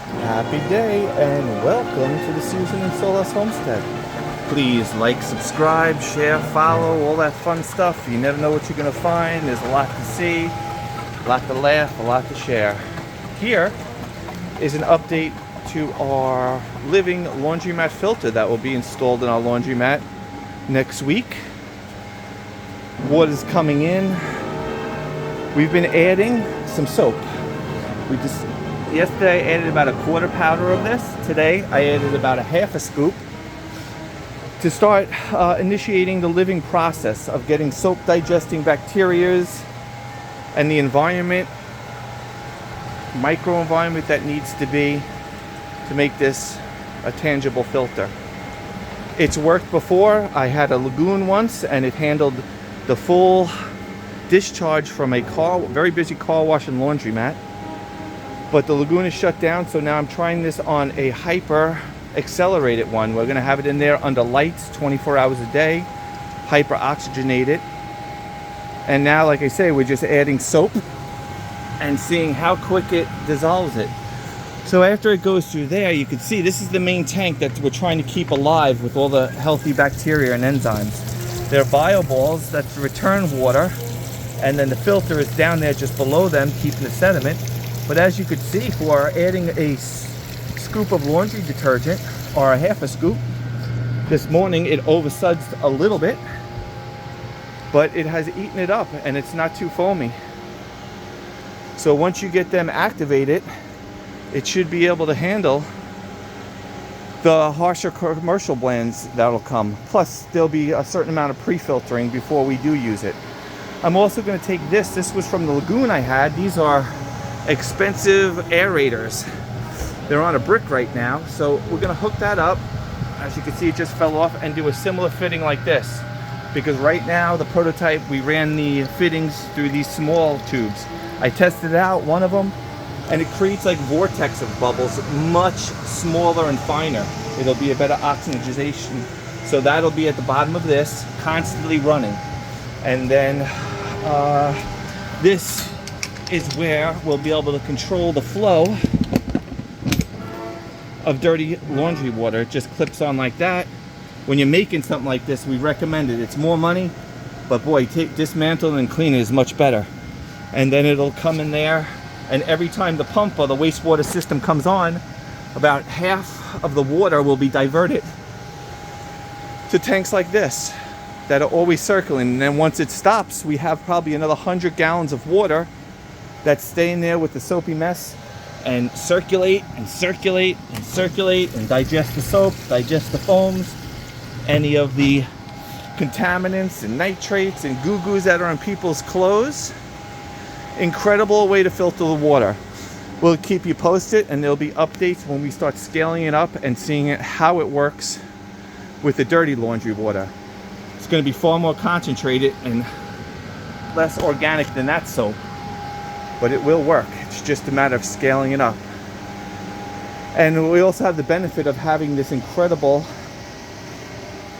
Happy day and welcome to the Susan and Soulless Homestead. Please like, subscribe, share, follow, all that fun stuff. You never know what you're going to find. There's a lot to see, a lot to laugh, a lot to share. Here is an update to our living laundromat filter that will be installed in our laundromat next week. Water's coming in. We've been adding some soap. Yesterday I added about a quarter powder of this. Today I added about a half a scoop to start initiating the living process of getting soap digesting bacterias and the environment, microenvironment that needs to be to make this a tangible filter. It's worked before. I had a lagoon once and it handled the full discharge from a very busy car wash and laundromat. But the lagoon is shut down, so now I'm trying this on a hyper accelerated one. We're gonna have it in there under lights 24 hours a day, hyper oxygenated. And now, like I say, we're just adding soap and seeing how quick it dissolves it. So after it goes through there, you can see this is the main tank that we're trying to keep alive with all the healthy bacteria and enzymes. They're bioballs, that's the return water, and then the filter is down there just below them, keeping the sediment. But as you could see, for adding a scoop of laundry detergent, or a half a scoop, this morning it oversuds a little bit, but it has eaten it up and it's not too foamy. So once you get them activated, it should be able to handle the harsher commercial blends that'll come. Plus, there'll be a certain amount of pre-filtering before we do use it. I'm also going to take this was from the lagoon I had. These are expensive aerators. They're on a brick right now, so we're going to hook that up. As you can see, it just fell off, and do a similar fitting like this, because right now the prototype, we ran the fittings through these small tubes. I tested out one of them and it creates like vortex of bubbles, much smaller and finer. It'll be a better oxygenation, so that'll be at the bottom of this, constantly running. And then this is where we'll be able to control the flow of dirty laundry water. It just clips on like that. When you're making something like this, we recommend it. It's more money, but boy, dismantle and clean it is much better. And then it'll come in there, and every time the pump or the wastewater system comes on, about half of the water will be diverted to tanks like this that are always circling. And then once it stops, we have probably another 100 gallons of water that's staying there with the soapy mess, and circulate and circulate and circulate and digest the soap, digest the foams, any of the contaminants and nitrates and goo-goos that are on people's clothes. Incredible way to filter the water. We'll keep you posted, and there'll be updates when we start scaling it up and seeing how it works with the dirty laundry water. It's going to be far more concentrated and less organic than that soap, but it will work. It's just a matter of scaling it up. And we also have the benefit of having this incredible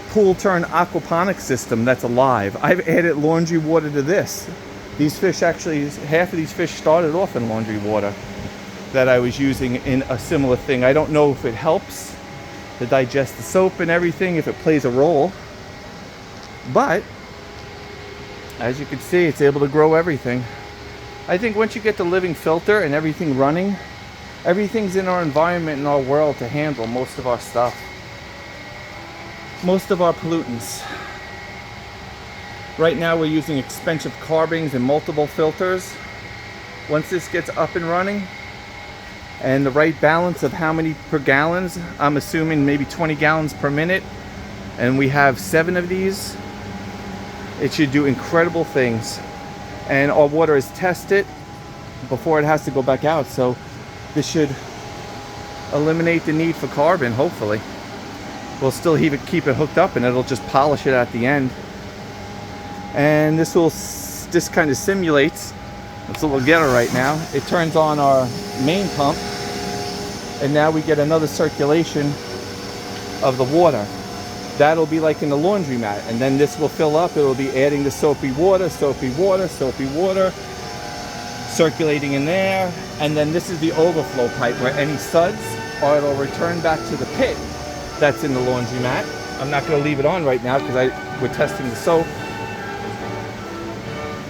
pool turn aquaponics system that's alive. I've added laundry water to this. These fish actually, half of these fish started off in laundry water that I was using in a similar thing. I don't know if it helps to digest the soap and everything, if it plays a role, but as you can see, it's able to grow everything. I think once you get the living filter and everything running, everything's in our environment and our world to handle most of our stuff, most of our pollutants. Right now we're using expensive carbons and multiple filters. Once this gets up and running, and the right balance of how many per gallons, I'm assuming maybe 20 gallons per minute, and we have 7 of these, it should do incredible things. And our water is tested before it has to go back out, so this should eliminate the need for carbon, hopefully. We'll still keep it hooked up, and it'll just polish it at the end. And this kind of simulates, it's a little getter right now, it turns on our main pump, and now we get another circulation of the water. That'll be like in the laundromat, and then this will fill up. It will be adding the soapy water, soapy water, soapy water, circulating in there. And then this is the overflow pipe where any suds, or it'll return back to the pit that's in the laundromat. I'm not going to leave it on right now because we're testing the soap.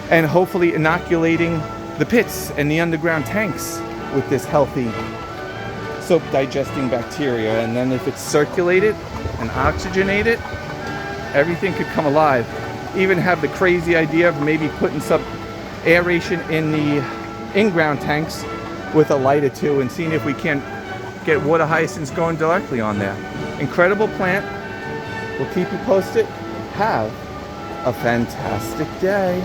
And hopefully inoculating the pits and the underground tanks with this healthy soap digesting bacteria. And then if it's circulated and oxygenated, everything could come alive. Even have the crazy idea of maybe putting some aeration in the in-ground tanks with a light or two and seeing if we can get water hyacinths going directly on there. Incredible plant. We'll keep you posted. Have a fantastic day.